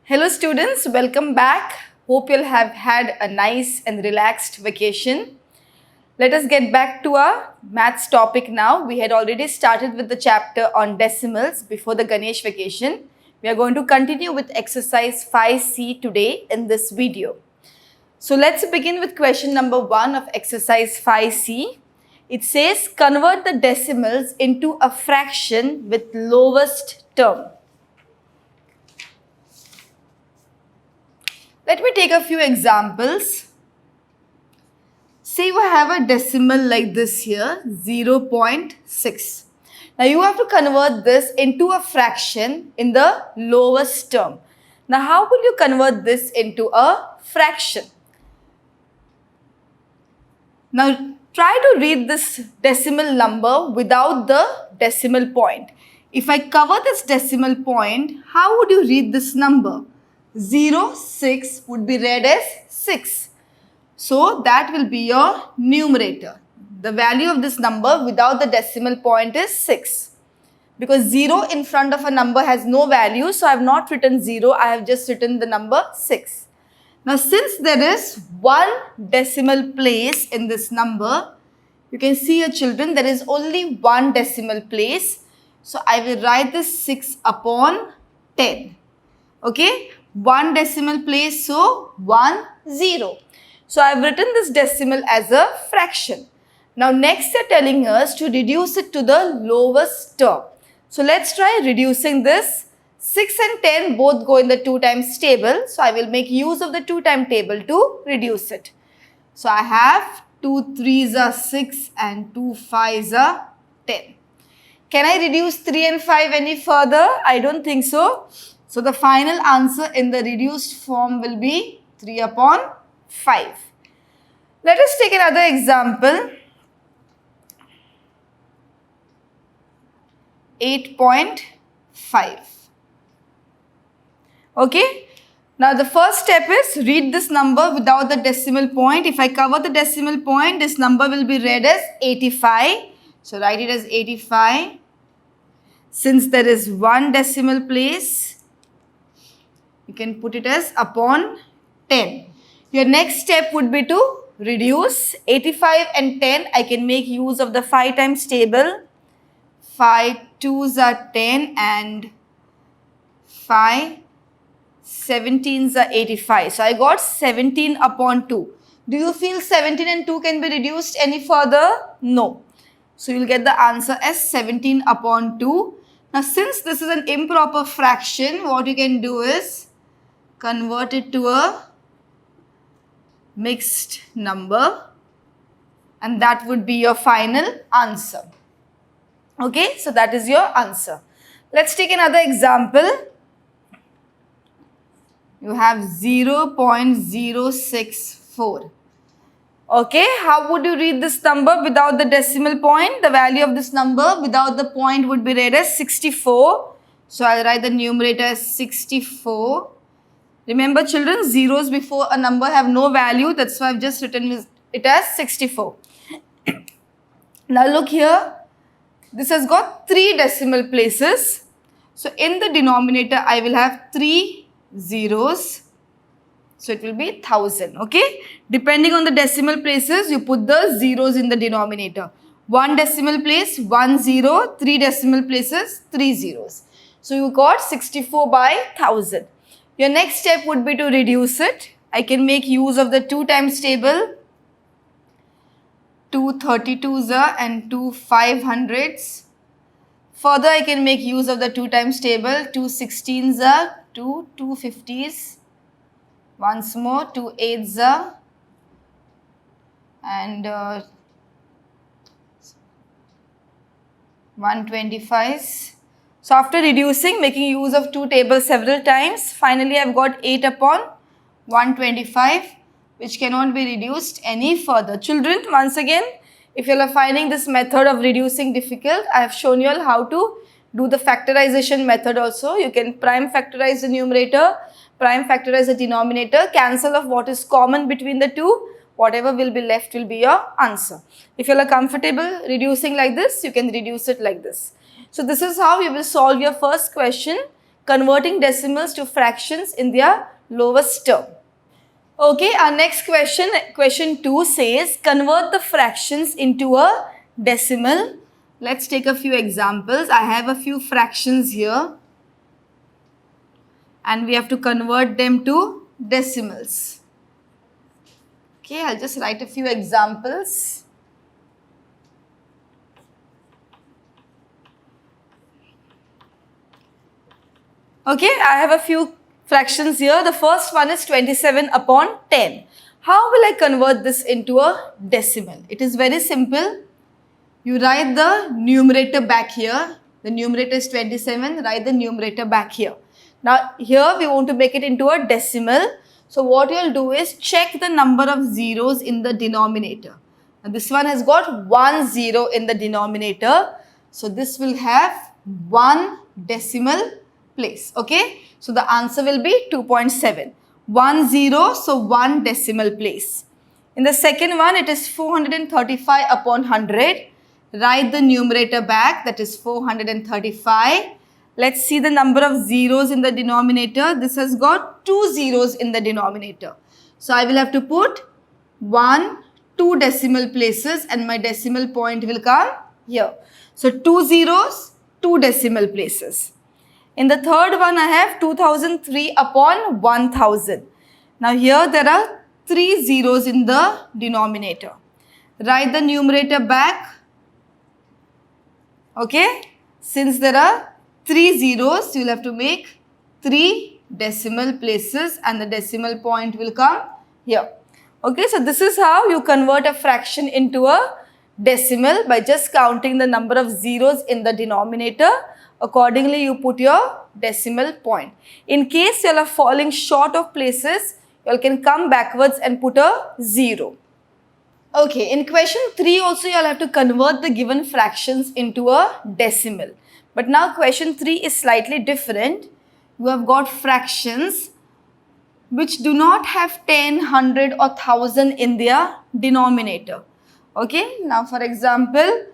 Hello students, welcome back. Hope you'll have had a nice and relaxed vacation. Let us get back to our maths topic now. We had already started with the chapter on decimals before the Ganesh vacation. We are going to continue with exercise 5C today in this video. So let's begin with question number 1 of exercise 5C. It says convert the decimals into a fraction with lowest term. Let me take a few examples. Say we have a decimal like this here, 0.6. Now you have to convert this into a fraction in the lowest term. Now how will you convert this into a fraction? Now try to read this decimal number without the decimal point. If I cover this decimal point, how would you read this number? 6 would be read as 6. So that will be your numerator. The value of this number without the decimal point is 6. Because 0 in front of a number has no value, so I have not written 0, I have just written the number 6. Now since there is one decimal place in this number, you can see your children, there is only one decimal place. So I will write this 6 upon 10. Okay, one decimal place, so 1, 0. So I have written this decimal as a fraction. Now next they are telling us to reduce it to the lowest term. So let's try reducing this. 6 and 10 both go in the 2 times table. So I will make use of the 2 times table to reduce it. So I have 2 3s are 6 and 2 5s are 10. Can I reduce 3 and 5 any further? I don't think so. So the final answer in the reduced form will be 3 upon 5. Let us take another example. 8.5. Okay. Now the first step is read this number without the decimal point. If I cover the decimal point, this number will be read as 85. So write it as 85. Since there is one decimal place, you can put it as upon 10. Your next step would be to reduce 85 and 10. I can make use of the 5 times table. 5 2s are 10 and 5 17s are 85. So I got 17 upon 2. Do you feel 17 and 2 can be reduced any further? No. So you will get the answer as 17 upon 2. Now since this is an improper fraction, what you can do is convert it to a mixed number, and that would be your final answer. Okay, so that is your answer. Let's take another example. You have 0.064. Okay, how would you read this number without the decimal point? The value of this number without the point would be read as 64. So I'll write the numerator as 64. Remember children, zeros before a number have no value. That's why I've just written it as 64. Now look here. This has got 3 decimal places. So in the denominator, I will have 3 zeros. So it will be 1000. Okay. Depending on the decimal places, you put the zeros in the denominator. 1 decimal place, 1 0. 3 decimal places, 3 zeros. So you got 64 by 1000. Your next step would be to reduce it. I can make use of the 2 times table. 2 32s are and 2 500s. Further, I can make use of the 2 times table. 2 16s are 2 250s. Once more, 2 8s are and 125s. So after reducing, making use of 2 tables several times, finally I have got 8 upon 125, which cannot be reduced any further. Children, once again, if you are finding this method of reducing difficult, I have shown you all how to do the factorization method also. You can prime factorize the numerator, prime factorize the denominator, cancel off what is common between the two. Whatever will be left will be your answer. If you are comfortable reducing like this, you can reduce it like this. So this is how you will solve your first question. converting decimals to fractions in their lowest term. Okay, our next question, question 2 says, convert the fractions into a decimal. Let's take a few examples. I have a few fractions here and we have to convert them to decimals. Okay, I'll just write a few examples. Okay, I have a few fractions here. The first one is 27 upon 10. How will I convert this into a decimal? It is very simple. You write the numerator back here. The numerator is 27. Write the numerator back here. Now here we want to make it into a decimal. So what you'll do is check the number of zeros in the denominator. Now this one has got 1 0 in the denominator. So this will have 1 decimal place. Okay. So the answer will be 2.7. 1 0, so 1 decimal place. In the second one, it is 435 upon 100. Write the numerator back, that is 435. Let's see the number of zeros in the denominator. This has got 2 zeros in the denominator. So I will have to put 1, 2 decimal places and my decimal point will come here. So 2 zeros, 2 decimal places. In the third one, I have 2003 upon 1000. Now here there are 3 zeros in the denominator. Write the numerator back. Okay. Since there are 3 zeros, you will have to make 3 decimal places and the decimal point will come here. Okay. So this is how you convert a fraction into a decimal, by just counting the number of zeros in the denominator. Accordingly, you put your decimal point. In case you are falling short of places, you can come backwards and put a 0. Okay, in question 3 also you will have to convert the given fractions into a decimal. But now question 3 is slightly different. You have got fractions which do not have 10, 100 or 1000 in their denominator. Okay, now for example,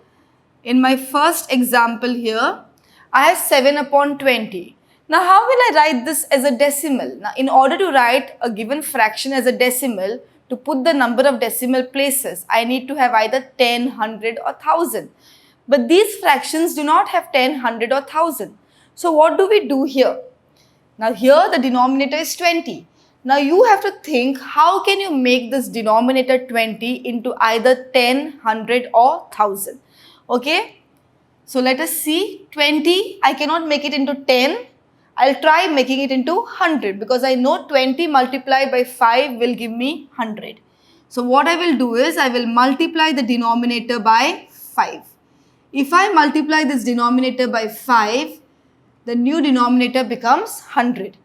in my first example here, I have 7 upon 20. Now how will I write this as a decimal? Now in order to write a given fraction as a decimal, to put the number of decimal places, I need to have either 10, 100 or 1000. But these fractions do not have 10, 100 or 1000. So what do we do here? Now here the denominator is 20. Now you have to think, how can you make this denominator 20 into either 10, 100 or 1000? Okay. So let us see, 20, I cannot make it into 10. I'll try making it into 100 because I know 20 multiplied by 5 will give me 100. So what I will do is, I will multiply the denominator by 5. If I multiply this denominator by 5, the new denominator becomes 100.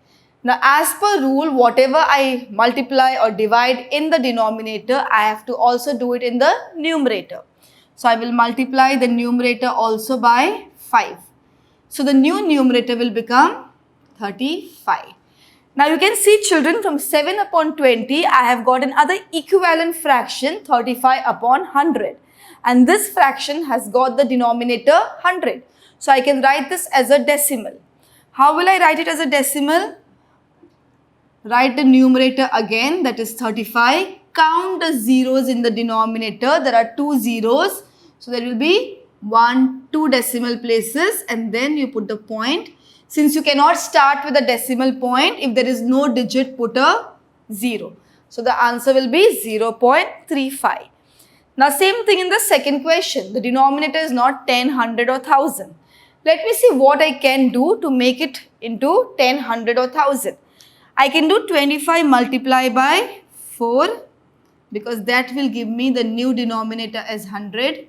Now as per rule, whatever I multiply or divide in the denominator, I have to also do it in the numerator. So I will multiply the numerator also by 5. So the new numerator will become 35. Now you can see, children, from 7 upon 20, I have got another equivalent fraction, 35 upon 100. And this fraction has got the denominator 100. So I can write this as a decimal. How will I write it as a decimal? Write the numerator again, that is 35. Count the zeros in the denominator. There are 2 zeros. So there will be 1, 2 decimal places and then you put the point. Since you cannot start with a decimal point, if there is no digit, put a 0. So the answer will be 0.35. Now same thing in the second question. The denominator is not 10, 100 or 1000. Let me see what I can do to make it into 10, 100 or 1000. I can do 25 multiplied by 4 because that will give me the new denominator as 100.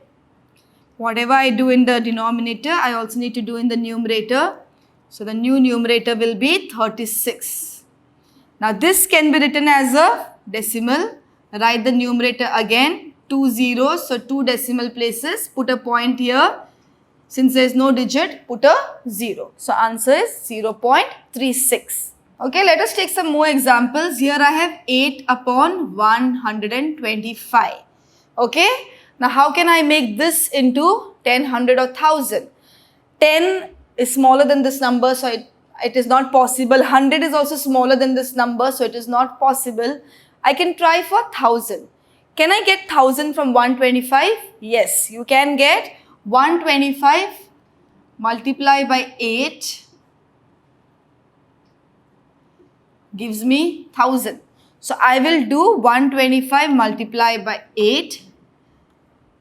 Whatever I do in the denominator, I also need to do in the numerator. So the new numerator will be 36. Now this can be written as a decimal. Write the numerator again, 2 zeros, so 2 decimal places. Put a point here. Since there is no digit, put a 0. So answer is 0.36. Okay, let us take some more examples. Here I have 8 upon 125. Okay, now how can I make this into 10, 100 or 1000? 10 is smaller than this number, so it is not possible. 100 is also smaller than this number, so it is not possible. I can try for 1000. Can I get 1000 from 125? Yes, you can get 125 multiply by 8 gives me 1000. So I will do 125 multiply by 8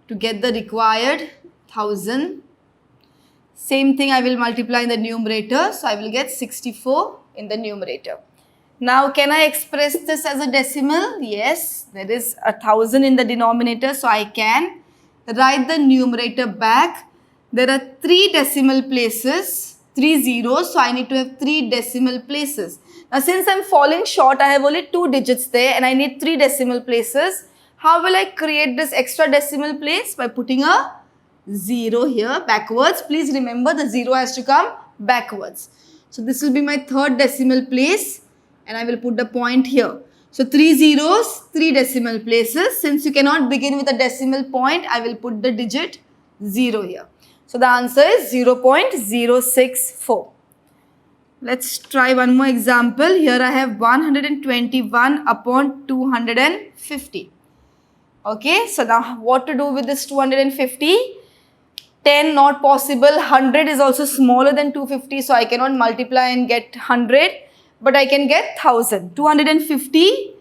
to get the required 1000. Same thing I will multiply in the numerator, so I will get 64 in the numerator. Now can I express this as a decimal? Yes, there is 1000 in the denominator, so I can write the numerator back. There are 3 decimal places, 3 zeros, so I need to have 3 decimal places. Now since I am falling short, I have only 2 digits there and I need 3 decimal places. How will I create this extra decimal place? By putting a 0 here backwards. Please remember the 0 has to come backwards. So this will be my 3rd decimal place and I will put the point here. So 3 zeros, 3 decimal places. Since you cannot begin with a decimal point, I will put the digit 0 here. So the answer is 0.064. Let's try one more example. Here I have 121 upon 250. Okay, so now what to do with this 250? 10 not possible. 100 is also smaller than 250, so I cannot multiply and get 100, but I can get 1000. 250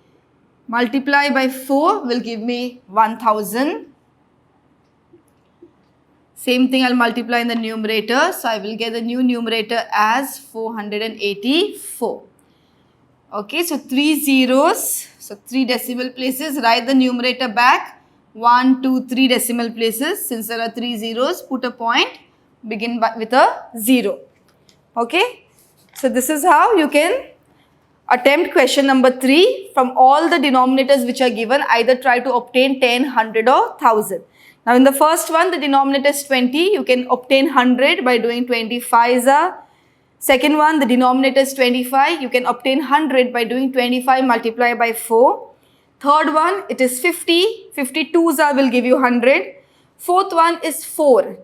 multiply by 4 will give me 1000. Same thing, I'll multiply in the numerator, so I will get the new numerator as 484. Okay, so 3 zeros, so 3 decimal places. Write the numerator back, 1, 2, 3 decimal places. Since there are 3 zeros, put a point, begin with a 0. Okay, so this is how you can attempt question number 3 from all the denominators which are given. Either try to obtain 10, 100 or 1000. Now in the first one, the denominator is 20. You can obtain 100 by doing 25s. Second one, the denominator is 25. You can obtain 100 by doing 25 multiplied by 4. Third one, it is 50. 52s will give you 100. Fourth one is 4.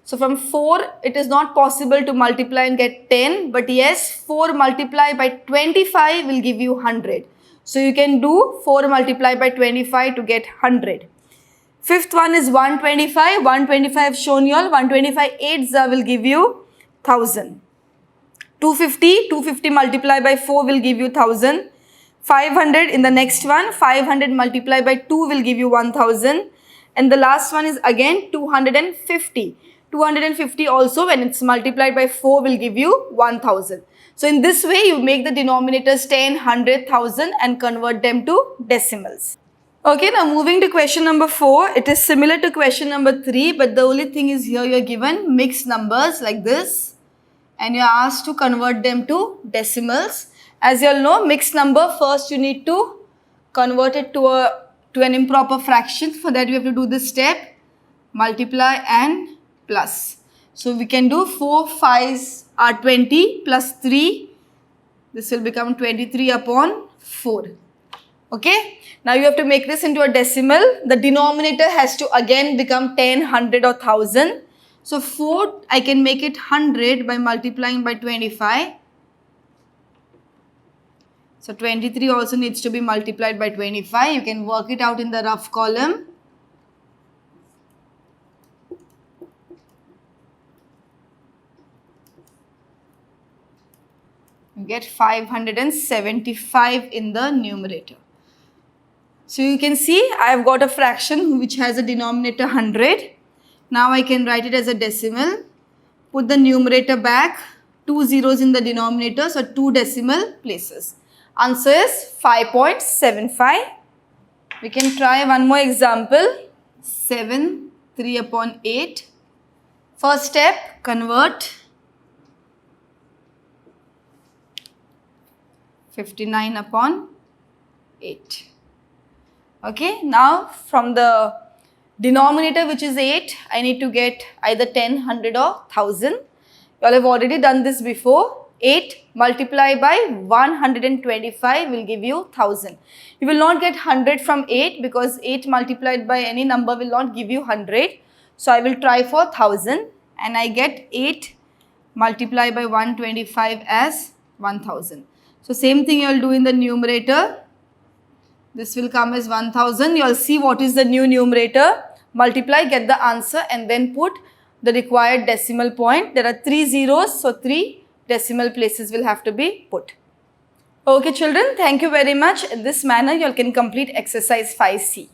So from 4, it is not possible to multiply and get 10. But yes, 4 multiplied by 25 will give you 100. So you can do 4 multiplied by 25 to get 100. Fifth one is 125. 125 shown you all. 125 8s will give you 1000. 250 multiplied by 4 will give you 1000. 500 in the next one. 500 multiplied by 2 will give you 1000. And the last one is again 250. 250 also when it's multiplied by 4 will give you 1000. So in this way you make the denominators 10, 100, 1000 and convert them to decimals. Okay, now moving to question number 4. It is similar to question number 3, but the only thing is here you are given mixed numbers like this and you are asked to convert them to decimals. As you all know, mixed number, first you need to convert it to an improper fraction. For that you have to do this step, multiply and plus. So we can do 4 5s are 20 plus 3. This will become 23 upon 4. Okay. Now you have to make this into a decimal. The denominator has to again become 10, 100 or 1000. So 4, I can make it 100 by multiplying by 25. So 23 also needs to be multiplied by 25. You can work it out in the rough column. You get 575 in the numerator. So you can see I have got a fraction which has a denominator 100. Now I can write it as a decimal. Put the numerator back. 2 zeros in the denominator, so 2 decimal places. Answer is 5.75. We can try one more example. 7, 3 upon 8. First step, convert. 59 upon 8. Okay, now from the denominator which is 8, I need to get either 10, 100 or 1000. You all have already done this before. 8 multiplied by 125 will give you 1000. You will not get 100 from 8 because 8 multiplied by any number will not give you 100. So I will try for 1000 and I get 8 multiply by 125 as 1000. So same thing you will do in the numerator. This will come as 1000. You will see what is the new numerator. Multiply, get the answer and then put the required decimal point. There are 3 zeros, so 3 decimal places will have to be put. Okay children, thank you very much. In this manner you all can complete exercise 5C.